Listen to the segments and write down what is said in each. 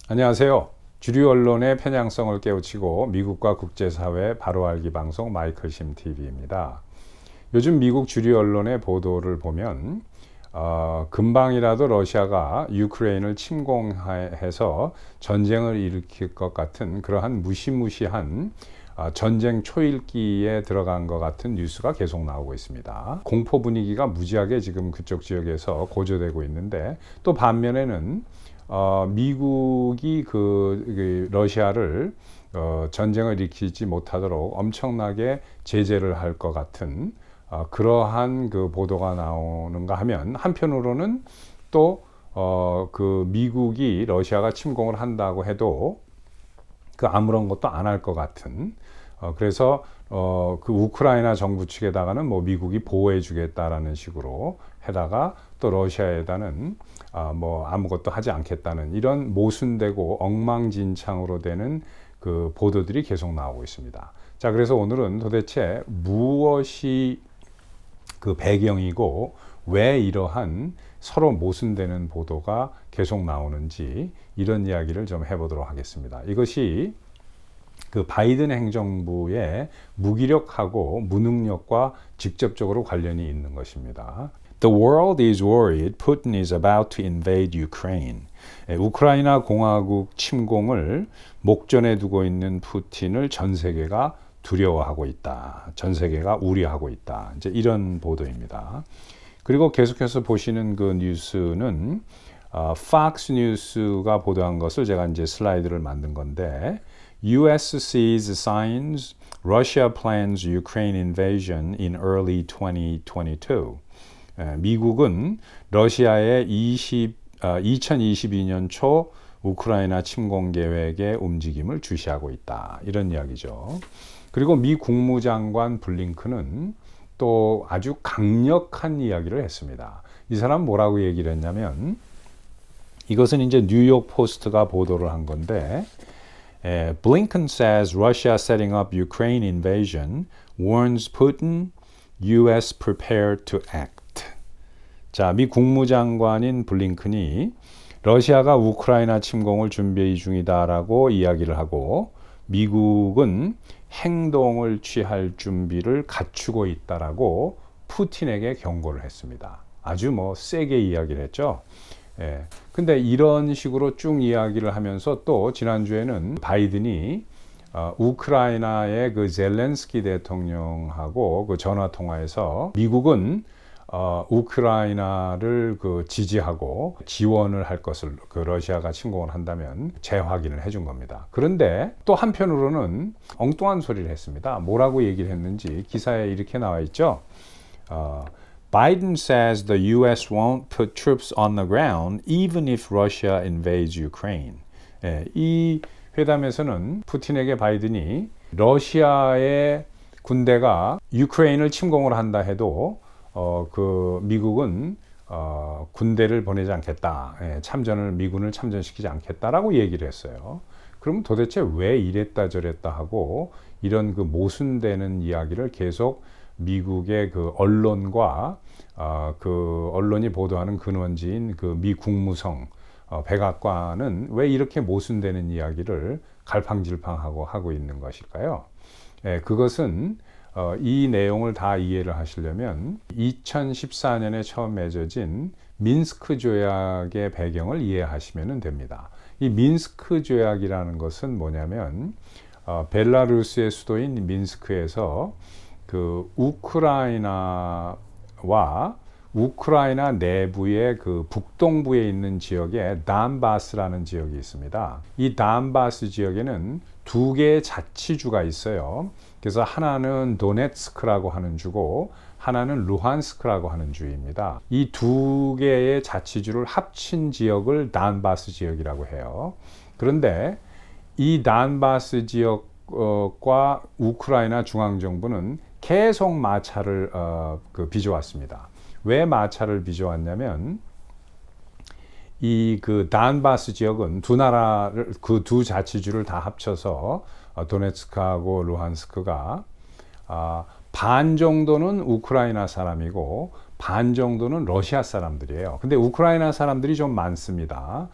안녕하세요. 주류 언론의 편향성을 깨우치고 미국과 국제사회 바로 알기 방송 마이클 심 TV입니다. 요즘 미국 주류 언론의 보도를 보면 금방이라도 러시아가 유크레인을 침공해서 전쟁을 일으킬 것 같은 그러한 무시무시한 전쟁 초일기에 들어간 것 같은 뉴스가 계속 나오고 있습니다. 공포 분위기가 무지하게 지금 그쪽 지역에서 고조되고 있는데, 또 반면에는 미국이 러시아를 전쟁을 일으키지 못하도록 엄청나게 제재를 할 것 같은 그러한 그 보도가 나오는가 하면, 한편으로는 또 미국이 러시아가 침공을 한다고 해도 아무런 것도 안 할 것 같은, 그래서 우크라이나 정부 측에다가는 뭐 미국이 보호해 주겠다라는 식으로 해다가, 또 러시아에다는 뭐 아무것도 하지 않겠다는, 이런 모순되고 엉망진창으로 되는 그 보도들이 계속 나오고 있습니다. 자, 그래서 오늘은 도대체 무엇이 그 배경이고 왜 이러한 서로 모순되는 보도가 계속 나오는지, 이런 이야기를 좀 해보도록 하겠습니다. 이것이 그 바이든 행정부의 무기력하고 무능력과 직접적으로 관련이 있는 것입니다. The world is worried Putin is about to invade Ukraine. 우크라이나 공화국 침공을 목전에 두고 있는 푸틴을 전 세계가 두려워하고 있다. 전 세계가 우려하고 있다. 이제 이런 보도입니다. 그리고 계속해서 보시는 그 뉴스는 Fox 뉴스가 보도한 것을 제가 이제 슬라이드를 만든 건데, US sees signs Russia plans Ukraine invasion in early 2022. 미국은 러시아의 2022년 초 우크라이나 침공 계획의 움직임을 주시하고 있다. 이런 이야기죠. 그리고 미 국무장관 블링컨은 또 아주 강력한 이야기를 했습니다. 이 사람 뭐라고 얘기를 했냐면, 이것은 이제 뉴욕 포스트가 보도를 한 건데, Blinken says Russia setting up Ukraine invasion warns Putin, US prepared to act. 자, 미 국무장관인 블링컨이 러시아가 우크라이나 침공을 준비 중이다라고 이야기를 하고, 미국은 행동을 취할 준비를 갖추고 있다라고 푸틴에게 경고를 했습니다. 아주 뭐 세게 이야기를 했죠. 근데 이런 식으로 쭉 이야기를 하면서, 또 지난주에는 바이든이 우크라이나의 그 젤렌스키 대통령하고 그 전화 통화에서 미국은 우크라이나를 지지하고 지원을 할 것을, 러시아가 침공을 한다면 재확인을 해준 겁니다. 그런데 또 한편으로는 엉뚱한 소리를 했습니다. 뭐라고 얘기를 했는지 기사에 이렇게 나와 있죠. Biden says the US won't put troops on the ground even if Russia invades Ukraine. 이 회담에서는 푸틴에게 바이든이 러시아의 군대가 유크레인을 침공을 한다 해도 미국은 군대를 보내지 않겠다. 미군을 참전시키지 않겠다라고 얘기를 했어요. 그럼 도대체 왜 이랬다 저랬다 하고 이런 모순되는 이야기를 계속 미국의 언론과 언론이 보도하는 근원지인 미 국무성 백악관은 왜 이렇게 모순되는 이야기를 갈팡질팡하고 하고 있는 것일까요? 그것은 이 내용을 다 이해를 하시려면 2014년에 처음 맺어진 민스크 조약의 배경을 이해하시면 됩니다. 이 민스크 조약이라는 것은 뭐냐면, 벨라루스의 수도인 민스크에서 우크라이나와 우크라이나 내부의 북동부에 있는 지역에 담바스라는 지역이 있습니다. 이 담바스 지역에는 두 개의 자치주가 있어요. 그래서 하나는 도네츠크라고 하는 주고 하나는 루한스크라고 하는 주입니다. 이 두 개의 자치주를 합친 지역을 단바스 지역이라고 해요. 그런데 이 단바스 지역과 우크라이나 중앙정부는 계속 마찰을 빚어왔습니다. 왜 마찰을 빚어왔냐면, 이 단바스 지역은 두 나라를, 두 자치주를 다 합쳐서 도네츠크하고 루한스크가 반 정도는 우크라이나 사람이고 반 정도는 러시아 사람들이에요. 근데 우크라이나 사람들이 좀 많습니다.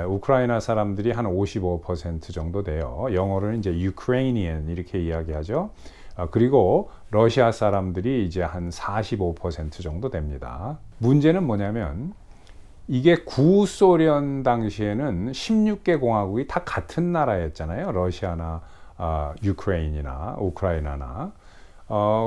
우크라이나 사람들이 한 55% 정도 돼요. 영어로는 이제 Ukrainian 이렇게 이야기하죠. 그리고 러시아 사람들이 이제 한 45% 정도 됩니다. 문제는 뭐냐면 이게 구소련 당시에는 16개 공화국이 다 같은 나라였잖아요. 러시아나 유크레인이나 우크라이나나.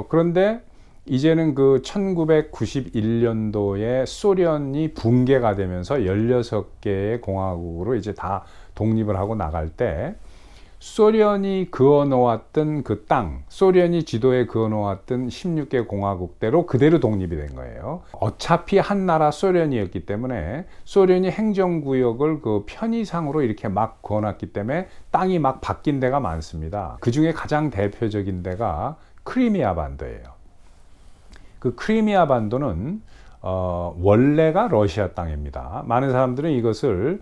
그런데 이제는 그 1991년도에 소련이 붕괴가 되면서 16개의 공화국으로 이제 다 독립을 하고 나갈 때 소련이 그어놓았던 그 땅, 소련이 지도에 그어놓았던 16개 공화국대로 그대로 독립이 된 거예요. 어차피 한 나라 소련이었기 때문에 소련이 행정구역을 그 편의상으로 이렇게 막 그어놨기 때문에 땅이 막 바뀐 데가 많습니다. 그 중에 가장 대표적인 데가 크리미아 반도예요. 그 크리미아 반도는 원래가 러시아 땅입니다. 많은 사람들은 이것을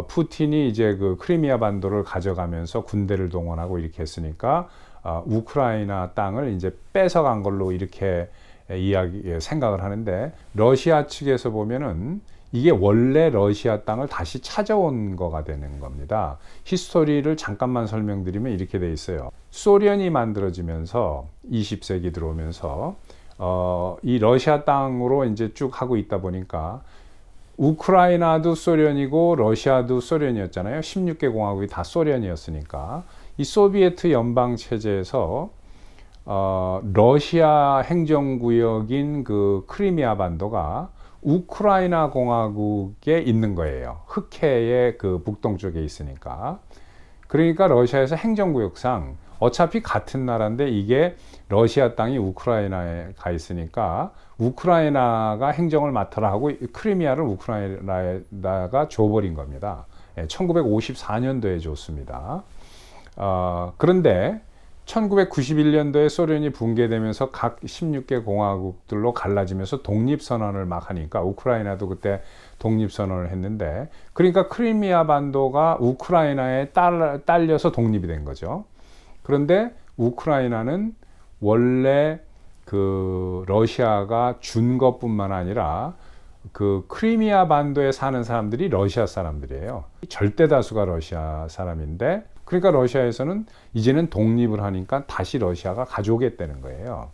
푸틴이 이제 그 크리미아 반도를 가져가면서 군대를 동원하고 이렇게 했으니까 우크라이나 땅을 이제 뺏어간 걸로 이렇게 생각을 하는데, 러시아 측에서 보면은 이게 원래 러시아 땅을 다시 찾아온 거가 되는 겁니다. 히스토리를 잠깐만 설명드리면 이렇게 돼 있어요. 소련이 만들어지면서 20세기 들어오면서 이 러시아 땅으로 이제 쭉 하고 있다 보니까 우크라이나도 소련이고 러시아도 소련이었잖아요. 16개 공화국이 다 소련이었으니까 이 소비에트 연방 체제에서 러시아 행정구역인 그 크리미아 반도가 우크라이나 공화국에 있는 거예요. 흑해의 그 북동쪽에 있으니까. 그러니까 러시아에서 행정구역상 어차피 같은 나라인데 이게 러시아 땅이 우크라이나에 가 있으니까 우크라이나가 행정을 맡아라 하고 크리미아를 우크라이나가 줘버린 겁니다. 1954년도에 줬습니다. 그런데 1991년도에 소련이 붕괴되면서 각 16개 공화국들로 갈라지면서 독립선언을 막 하니까 우크라이나도 그때 독립선언을 했는데, 그러니까 크리미아 반도가 우크라이나에 딸려서 독립이 된 거죠. 그런데 우크라이나는 원래 그 러시아가 준 것뿐만 아니라 그 크리미아 반도에 사는 사람들이 러시아 사람들이에요. 절대 다수가 러시아 사람인데, 그러니까 러시아에서는 이제는 독립을 하니까 다시 러시아가 가져오겠다는 거예요.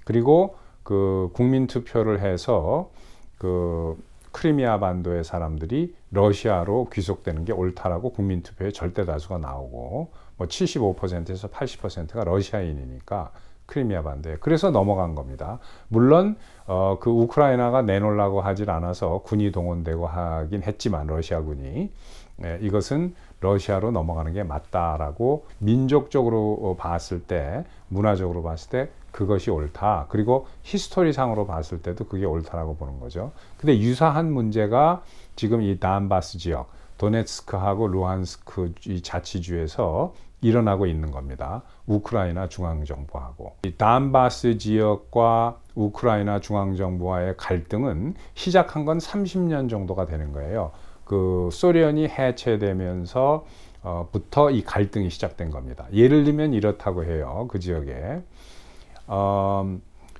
그리고 그 국민 투표를 해서 그 크리미아 반도의 사람들이 러시아로 귀속되는 게 옳다라고 국민 투표에 절대 다수가 나오고, 뭐 75%에서 80%가 러시아인이니까 크리미아 반도에, 그래서 넘어간 겁니다. 물론 그 우크라이나가 내놓으려고 하질 않아서 군이 동원되고 하긴 했지만 러시아군이 이것은 러시아로 넘어가는 게 맞다라고 민족적으로 봤을 때, 문화적으로 봤을 때 그것이 옳다. 그리고 히스토리상으로 봤을 때도 그게 옳다라고 보는 거죠. 근데 유사한 문제가 지금 이 단바스 지역, 도네츠크하고 루한스크 이 자치주에서 일어나고 있는 겁니다. 우크라이나 중앙정부하고. 이 단바스 지역과 우크라이나 중앙정부와의 갈등은 시작한 건 30년 정도가 되는 거예요. 그 소련이 해체되면서 부터 이 갈등이 시작된 겁니다. 예를 들면 이렇다고 해요. 그 지역에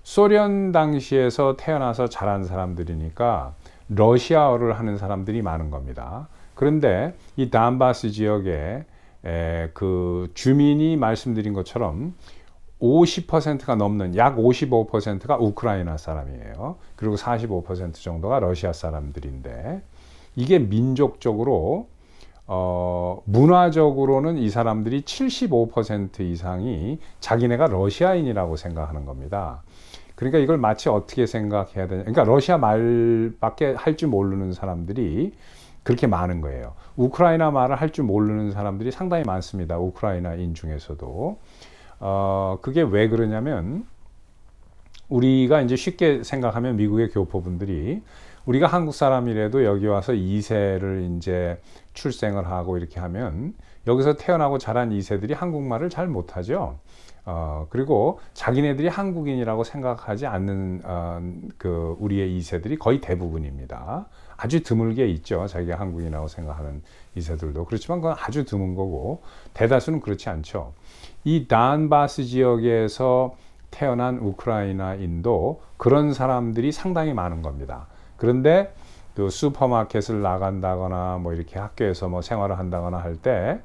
소련 당시에서 태어나서 자란 사람들이니까 러시아어를 하는 사람들이 많은 겁니다. 그런데 이 단바스 지역에 그 주민이 말씀드린 것처럼 50%가 넘는 약 55%가 우크라이나 사람이에요. 그리고 45% 정도가 러시아 사람들인데, 이게 민족적으로 문화적으로는 이 사람들이 75% 이상이 자기네가 러시아인이라고 생각하는 겁니다. 그러니까 이걸 마치 어떻게 생각해야 되냐, 그러니까 러시아 말밖에 할 줄 모르는 사람들이 그렇게 많은 거예요. 우크라이나 말을 할 줄 모르는 사람들이 상당히 많습니다. 우크라이나인 중에서도. 그게 왜 그러냐면, 우리가 이제 쉽게 생각하면 미국의 교포분들이 우리가 한국 사람이라도 여기 와서 2세를 이제 출생을 하고 이렇게 하면 여기서 태어나고 자란 2세들이 한국말을 잘 못하죠. 그리고 자기네들이 한국인이라고 생각하지 않는 그 우리의 2세들이 거의 대부분입니다. 아주 드물게 있죠. 자기가 한국인이라고 생각하는 2세들도. 그렇지만 그건 아주 드문 거고 대다수는 그렇지 않죠. 이 단바스 지역에서 태어난 우크라이나인도 그런 사람들이 상당히 많은 겁니다. 그런데 그 슈퍼마켓을 나간다거나 뭐 이렇게 학교에서 뭐 생활을 한다거나 할 때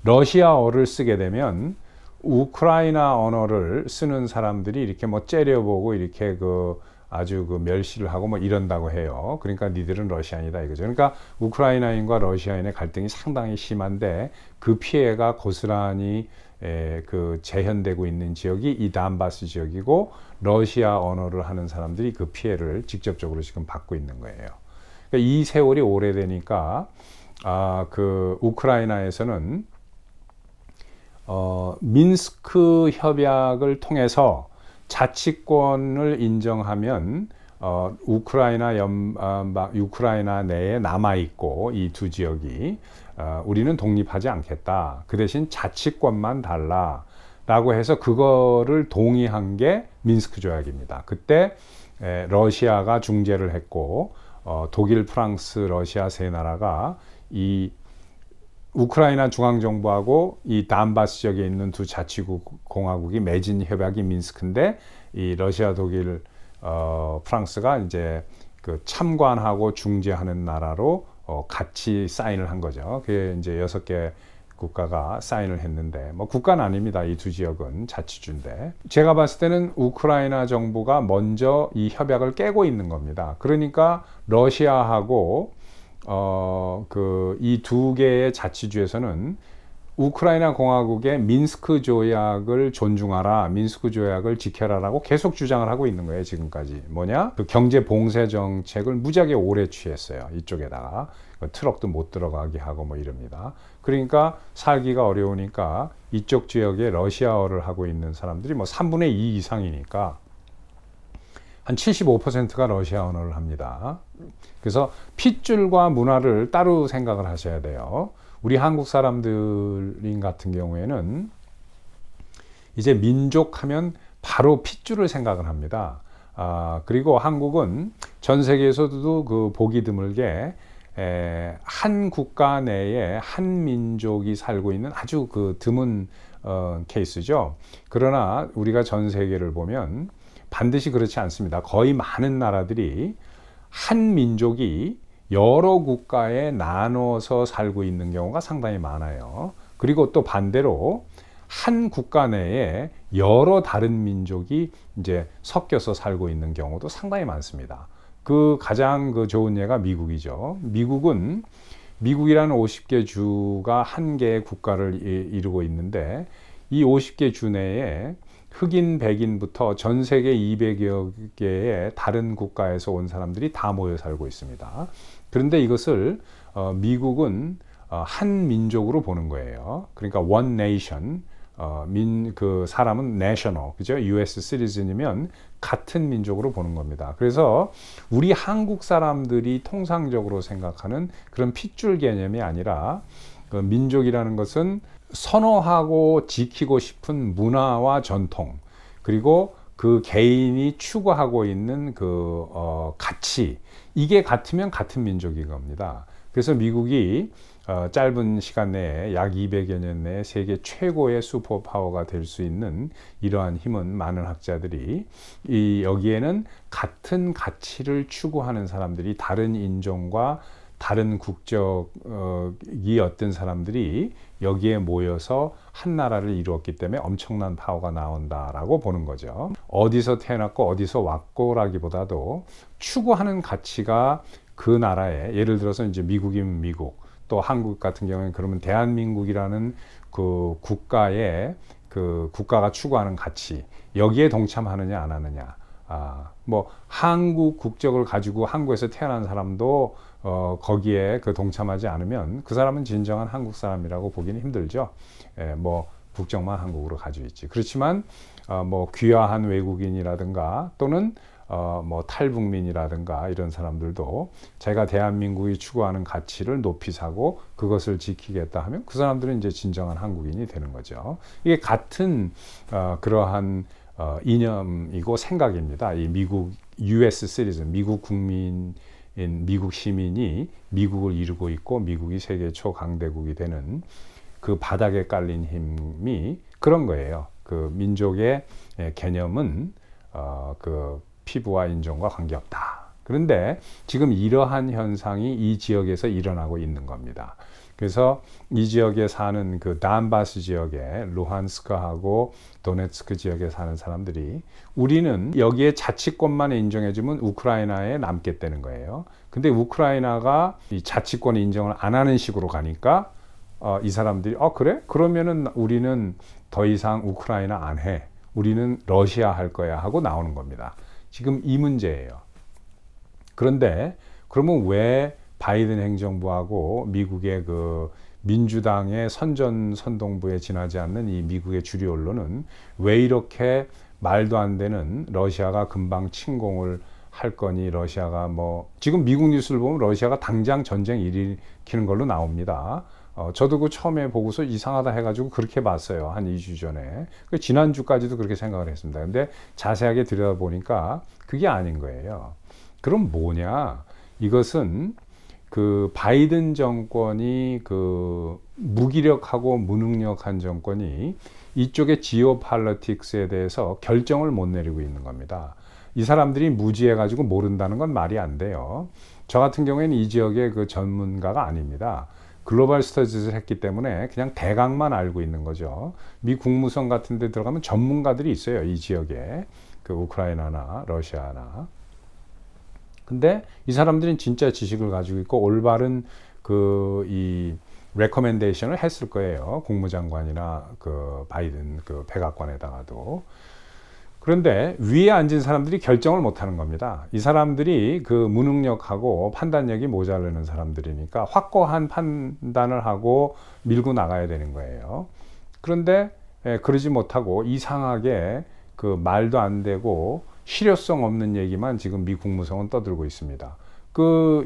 러시아어를 쓰게 되면 우크라이나 언어를 쓰는 사람들이 이렇게 뭐 째려보고 이렇게 그 아주 그 멸시를 하고 뭐 이런다고 해요. 그러니까 니들은 러시아인이다 이거죠. 그러니까 우크라이나인과 러시아인의 갈등이 상당히 심한데 그 피해가 고스란히 그 재현되고 있는 지역이 이 담바스 지역이고 러시아 언어를 하는 사람들이 그 피해를 직접적으로 지금 받고 있는 거예요. 그러니까 이 세월이 오래되니까 그 우크라이나에서는 민스크 협약을 통해서 자치권을 인정하면 우크라이나 내에 남아 있고 이 두 지역이 우리는 독립하지 않겠다. 그 대신 자치권만 달라라고 해서 그거를 동의한 게 민스크 조약입니다. 그때 러시아가 중재를 했고 독일, 프랑스, 러시아 세 나라가 이 우크라이나 중앙정부하고 이 담바스 지역에 있는 두 자치공화국이 맺은 협약이 민스크인데 이 러시아, 독일, 프랑스가 이제 그 참관하고 중재하는 나라로 같이 사인을 한 거죠. 그게 이제 6개 국가가 사인을 했는데 뭐 국가는 아닙니다. 이 두 지역은 자치주인데 제가 봤을 때는 우크라이나 정부가 먼저 이 협약을 깨고 있는 겁니다. 그러니까 러시아하고 이 두 개의 자치주에서는 우크라이나 공화국의 민스크 조약을 존중하라, 민스크 조약을 지켜라라고 계속 주장을 하고 있는 거예요. 지금까지 뭐냐? 그 경제 봉쇄 정책을 무지하게 오래 취했어요. 이쪽에다가 트럭도 못 들어가게 하고 뭐 이럽니다. 그러니까 살기가 어려우니까 이쪽 지역에 러시아어를 하고 있는 사람들이 뭐 3분의 2 이상이니까 한 75%가 러시아 언어를 합니다. 그래서 핏줄과 문화를 따로 생각을 하셔야 돼요. 우리 한국 사람들인 같은 경우에는 이제 민족 하면 바로 핏줄을 생각을 합니다. 그리고 한국은 전 세계에서도 그 보기 드물게 한 국가 내에 한 민족이 살고 있는 아주 그 드문 케이스죠. 그러나 우리가 전 세계를 보면 반드시 그렇지 않습니다. 거의 많은 나라들이 한 민족이 여러 국가에 나눠서 살고 있는 경우가 상당히 많아요. 그리고 또 반대로 한 국가 내에 여러 다른 민족이 이제 섞여서 살고 있는 경우도 상당히 많습니다. 그 가장 그 좋은 예가 미국이죠. 미국이라는 50개 주가 한 개의 국가를 이루고 있는데 이 50개 주 내에 흑인, 백인부터 전 세계 200여 개의 다른 국가에서 온 사람들이 다 모여 살고 있습니다. 그런데 이것을 미국은 한 민족으로 보는 거예요. 그러니까 one nation, 그 사람은 national, 그죠? US citizen이면 같은 민족으로 보는 겁니다. 그래서 우리 한국 사람들이 통상적으로 생각하는 그런 핏줄 개념이 아니라 그 민족이라는 것은 선호하고 지키고 싶은 문화와 전통, 그리고 그 개인이 추구하고 있는 그 가치, 이게 같으면 같은 민족인 겁니다. 그래서 미국이 짧은 시간 내에 약 200여 년 내에 세계 최고의 슈퍼파워가 될 수 있는 이러한 힘은 많은 학자들이 여기에는 같은 가치를 추구하는 사람들이 다른 인종과 다른 국적이었던 사람들이 여기에 모여서 한 나라를 이루었기 때문에 엄청난 파워가 나온다라고 보는 거죠. 어디서 태어났고 어디서 왔고라기보다도 추구하는 가치가 그 나라에, 예를 들어서 이제 미국이면 미국, 또 한국 같은 경우에는 그러면 대한민국이라는 그 국가의 그 국가가 추구하는 가치, 여기에 동참하느냐 안 하느냐. 뭐 한국 국적을 가지고 한국에서 태어난 사람도 거기에 그 동참하지 않으면 그 사람은 진정한 한국 사람이라고 보기는 힘들죠. 뭐 국적만 한국으로 가지고 있지. 그렇지만 뭐 귀화한 외국인이라든가 또는 뭐 탈북민이라든가 이런 사람들도 제가 대한민국이 추구하는 가치를 높이 사고 그것을 지키겠다 하면 그 사람들은 이제 진정한 한국인이 되는 거죠. 이게 같은 그러한 이념이고 생각입니다. 이 미국 US 시리즌, 미국 국민인 미국 시민이 미국을 이루고 있고 미국이 세계 초강대국이 되는 그 바닥에 깔린 힘이 그런 거예요. 그 민족의 개념은 그 피부와 인종과 관계없다. 그런데 지금 이러한 현상이 이 지역에서 일어나고 있는 겁니다. 그래서 이 지역에 사는 그 단바스 지역에 루한스크하고 도네츠크 지역에 사는 사람들이 우리는 여기에 자치권만 인정해주면 우크라이나에 남겠다는 거예요. 근데 우크라이나가 이 자치권 인정을 안 하는 식으로 가니까 이 사람들이 그래? 그러면은 우리는 더 이상 우크라이나 안 해. 우리는 러시아 할 거야 하고 나오는 겁니다. 지금 이 문제예요. 그런데 그러면 왜 바이든 행정부하고 미국의 그 민주당의 선동부에 지나지 않는 이 미국의 주류 언론은 왜 이렇게 말도 안 되는 러시아가 금방 침공을 할 거니 러시아가 뭐 지금 미국 뉴스를 보면 러시아가 당장 전쟁 일으키는 걸로 나옵니다. 저도 그 처음에 보고서 이상하다 해가지고 그렇게 봤어요. 한 2주 전에. 지난주까지도 그렇게 생각을 했습니다. 근데 자세하게 들여다보니까 그게 아닌 거예요. 그럼 뭐냐? 이것은 그 바이든 정권이 그 무기력하고 무능력한 정권이 이쪽의 지오폴리틱스에 대해서 결정을 못 내리고 있는 겁니다. 이 사람들이 무지해가지고 모른다는 건 말이 안 돼요. 저 같은 경우에는 이 지역의 그 전문가가 아닙니다. 글로벌 스터디즈를 했기 때문에 그냥 대강만 알고 있는 거죠. 미 국무성 같은 데 들어가면 전문가들이 있어요. 이 지역에. 그 우크라이나나 러시아나. 근데 이 사람들은 진짜 지식을 가지고 있고 올바른 이 레커멘데이션을 했을 거예요. 국무장관이나 그 바이든 그 백악관에다가도. 그런데 위에 앉은 사람들이 결정을 못 하는 겁니다. 이 사람들이 그 무능력하고 판단력이 모자르는 사람들이니까 확고한 판단을 하고 밀고 나가야 되는 거예요. 그런데 그러지 못하고 이상하게 그 말도 안 되고 실효성 없는 얘기만 지금 미 국무성은 떠들고 있습니다.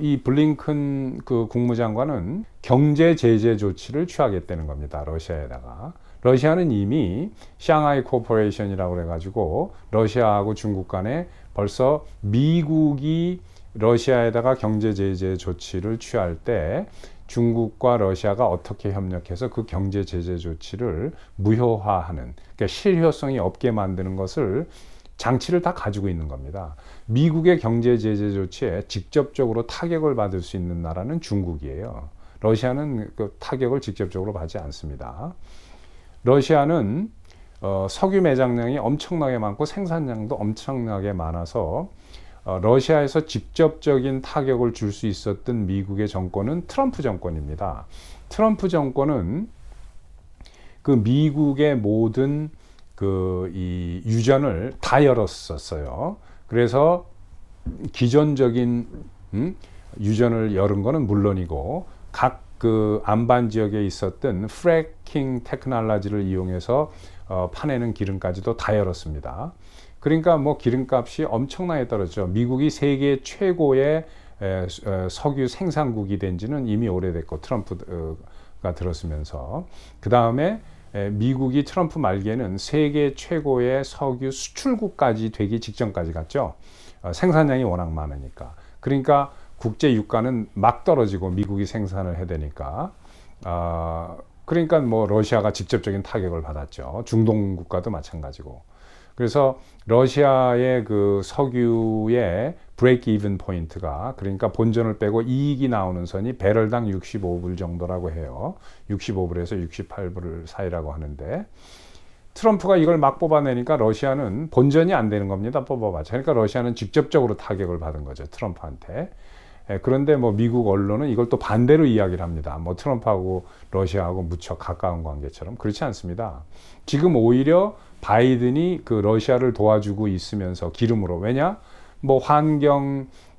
이 블링컨 그 국무장관은 경제 제재 조치를 취하겠다는 겁니다. 러시아에다가. 러시아는 이미 샹하이 코퍼레이션이라고 그래가지고 러시아하고 중국 간에 벌써 미국이 러시아에다가 경제 제재 조치를 취할 때 중국과 러시아가 어떻게 협력해서 그 경제 제재 조치를 무효화하는, 그러니까 실효성이 없게 만드는 것을 장치를 다 가지고 있는 겁니다. 미국의 경제 제재 조치에 직접적으로 타격을 받을 수 있는 나라는 중국이에요. 러시아는 그 타격을 직접적으로 받지 않습니다. 러시아는 석유 매장량이 엄청나게 많고 생산량도 엄청나게 많아서 러시아에서 직접적인 타격을 줄 수 있었던 미국의 정권은 트럼프 정권입니다. 트럼프 정권은 그 미국의 모든 이 유전을 다 열었었어요. 그래서 기존적인 유전을 열은 거는 물론이고 각 그 안반 지역에 있었던 프래킹 테크놀로지를 이용해서 파내는 기름까지도 다 열었습니다. 그러니까 뭐 기름값이 엄청나게 떨어졌죠. 미국이 세계 최고의 석유 생산국이 된 지는 이미 오래됐고 트럼프가 들었으면서 그 다음에 미국이 트럼프 말기에는 세계 최고의 석유 수출국까지 되기 직전까지 갔죠. 생산량이 워낙 많으니까. 그러니까 국제 유가는 막 떨어지고 미국이 생산을 해야 되니까. 그러니까 뭐 러시아가 직접적인 타격을 받았죠. 중동 국가도 마찬가지고. 그래서 러시아의 그 석유의 브레이크 이븐 포인트가, 그러니까 본전을 빼고 이익이 나오는 선이 배럴당 65불 정도라고 해요. 65불에서 68불 사이라고 하는데 트럼프가 이걸 막 뽑아내니까 러시아는 본전이 안 되는 겁니다. 뽑아봤자. 그러니까 러시아는 직접적으로 타격을 받은 거죠. 트럼프한테. 그런데 뭐 미국 언론은 이걸 또 반대로 이야기를 합니다. 뭐 트럼프하고 러시아하고 무척 가까운 관계처럼. 그렇지 않습니다. 지금 오히려 바이든이 그 러시아를 도와주고 있으면서 기름으로, 왜냐? 뭐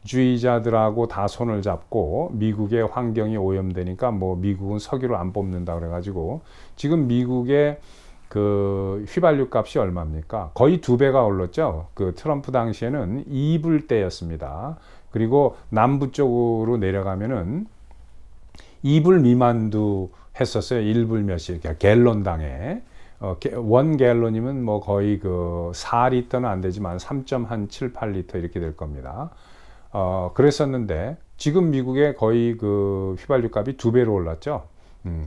환경주의자들하고 다 손을 잡고 미국의 환경이 오염되니까 뭐 미국은 석유를 안 뽑는다 그래가지고 지금 미국의 그 휘발유 값이 얼마입니까? 거의 2배가 올랐죠. 그 트럼프 당시에는 2불대였습니다. 그리고 남부 쪽으로 내려가면은 2불 미만도 했었어요. 1불 몇씩, 갤론당에. 원 갤론이면 뭐 거의 그 4리터는 안 되지만 3.78리터 이렇게 될 겁니다. 그랬었는데 지금 미국의 거의 그 휘발유 값이 2배로 올랐죠.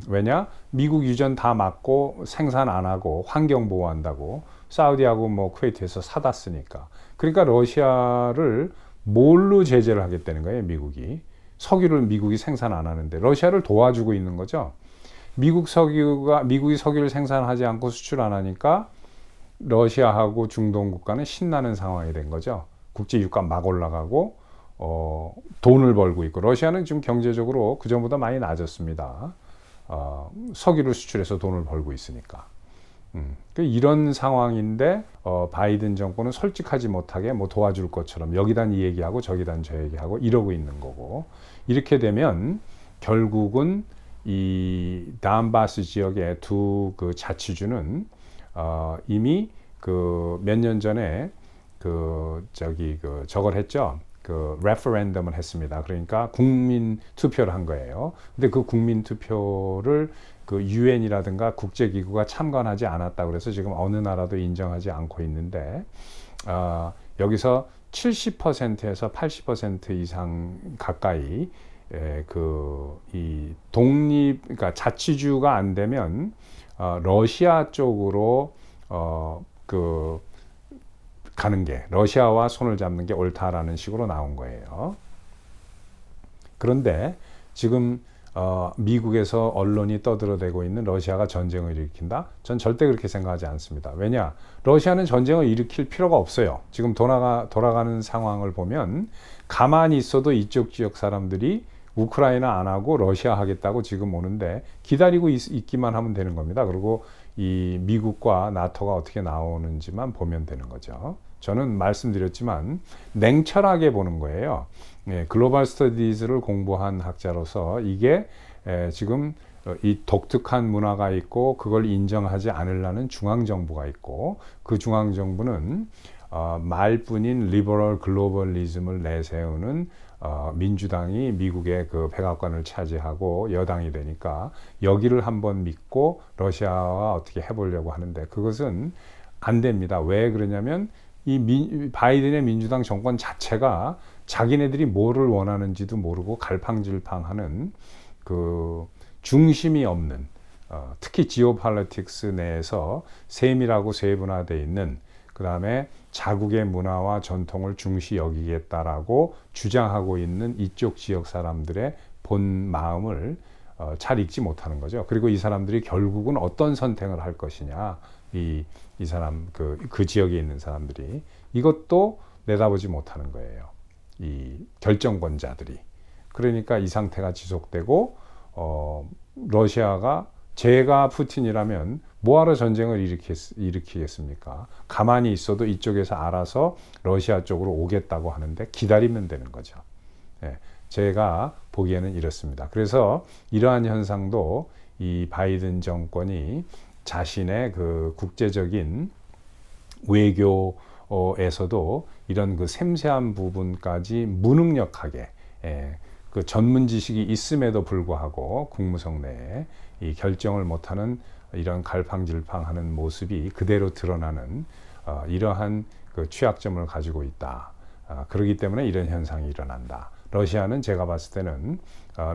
왜냐? 미국 유전 다 막고 생산 안 하고 환경 보호한다고 사우디하고 뭐 쿠웨이트에서 사다 쓰니까. 그러니까 러시아를 뭘로 제재를 하겠다는 거예요, 미국이. 석유를 미국이 생산 안 하는데 러시아를 도와주고 있는 거죠. 미국이 석유를 생산하지 않고 수출 안 하니까 러시아하고 중동 국가는 신나는 상황이 된 거죠. 국제 유가 막 올라가고 돈을 벌고 있고, 러시아는 지금 경제적으로 그전보다 많이 나아졌습니다. 석유를 수출해서 돈을 벌고 있으니까. 이런 상황인데 바이든 정권은 솔직하지 못하게 뭐 도와줄 것처럼 여기단 이 얘기하고 저기단 저 얘기하고 이러고 있는 거고, 이렇게 되면 결국은 이 담바스 지역의 두 그 자치주는 이미 그 몇 년 전에 저걸 했죠. 그 레퍼런덤을 했습니다. 그러니까 국민 투표를 한 거예요. 근데 그 국민 투표를 그 유엔이라든가 국제기구가 참관하지 않았다 그래서 지금 어느 나라도 인정하지 않고 있는데, 여기서 70%에서 80% 이상 가까이 이 그러니까 자치주가 안 되면 러시아 쪽으로 가는 게, 러시아와 손을 잡는 게 옳다라는 식으로 나온 거예요. 그런데 지금 미국에서 언론이 떠들어대고 있는 러시아가 전쟁을 일으킨다? 전 절대 그렇게 생각하지 않습니다. 왜냐? 러시아는 전쟁을 일으킬 필요가 없어요. 지금 돌아가는 상황을 보면 가만히 있어도 이쪽 지역 사람들이 우크라이나 안 하고 러시아 하겠다고 지금 오는데 기다리고 있기만 하면 되는 겁니다. 그리고 이 미국과 나토가 어떻게 나오는지만 보면 되는 거죠. 저는 말씀드렸지만 냉철하게 보는 거예요. 글로벌 스터디즈를 공부한 학자로서 이게 지금 이 독특한 문화가 있고 그걸 인정하지 않으려는 중앙정부가 있고, 그 중앙정부는 말뿐인 리버럴 글로벌리즘을 내세우는 민주당이 미국의 그 백악관을 차지하고 여당이 되니까 여기를 한번 믿고 러시아와 어떻게 해보려고 하는데 그것은 안 됩니다. 왜 그러냐면 이 바이든의 민주당 정권 자체가 자기네들이 뭐를 원하는지도 모르고 갈팡질팡하는 그 중심이 없는, 특히 지오폴리틱스 내에서 세밀하고 세분화되어 있는, 그 다음에 자국의 문화와 전통을 중시 여기겠다라고 주장하고 있는 이쪽 지역 사람들의 본 마음을 잘 읽지 못하는 거죠. 그리고 이 사람들이 결국은 어떤 선택을 할 것이냐, 이 사람 그 지역에 있는 사람들이 이것도 내다보지 못하는 거예요. 이 결정권자들이. 그러니까 이 상태가 지속되고 러시아가, 제가 푸틴이라면 뭐하러 전쟁을 일으키겠습니까? 가만히 있어도 이쪽에서 알아서 러시아 쪽으로 오겠다고 하는데 기다리면 되는 거죠. 제가 보기에는 이렇습니다. 그래서 이러한 현상도 이 바이든 정권이 자신의 그 국제적인 외교에서도 이런 그 섬세한 부분까지 무능력하게, 그 전문 지식이 있음에도 불구하고 국무성 내에 이 결정을 못하는 이런 갈팡질팡하는 모습이 그대로 드러나는 이러한 그 취약점을 가지고 있다. 그렇기 때문에 이런 현상이 일어난다. 러시아는 제가 봤을 때는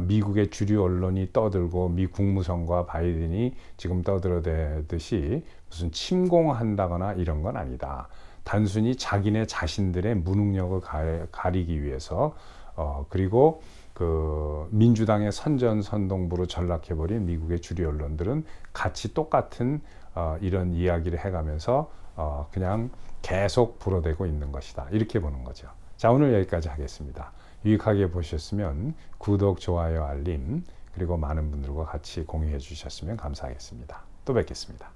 미국의 주류 언론이 떠들고 미 국무성과 바이든이 지금 떠들어대듯이 무슨 침공한다거나 이런 건 아니다. 단순히 자기네 자신들의 무능력을 가리기 위해서, 그리고 그 민주당의 선전선동부로 전락해버린 미국의 주류 언론들은 같이 똑같은 이런 이야기를 해가면서 그냥 계속 불어대고 있는 것이다. 이렇게 보는 거죠. 자, 오늘 여기까지 하겠습니다. 유익하게 보셨으면 구독, 좋아요, 알림, 그리고 많은 분들과 같이 공유해 주셨으면 감사하겠습니다. 또 뵙겠습니다.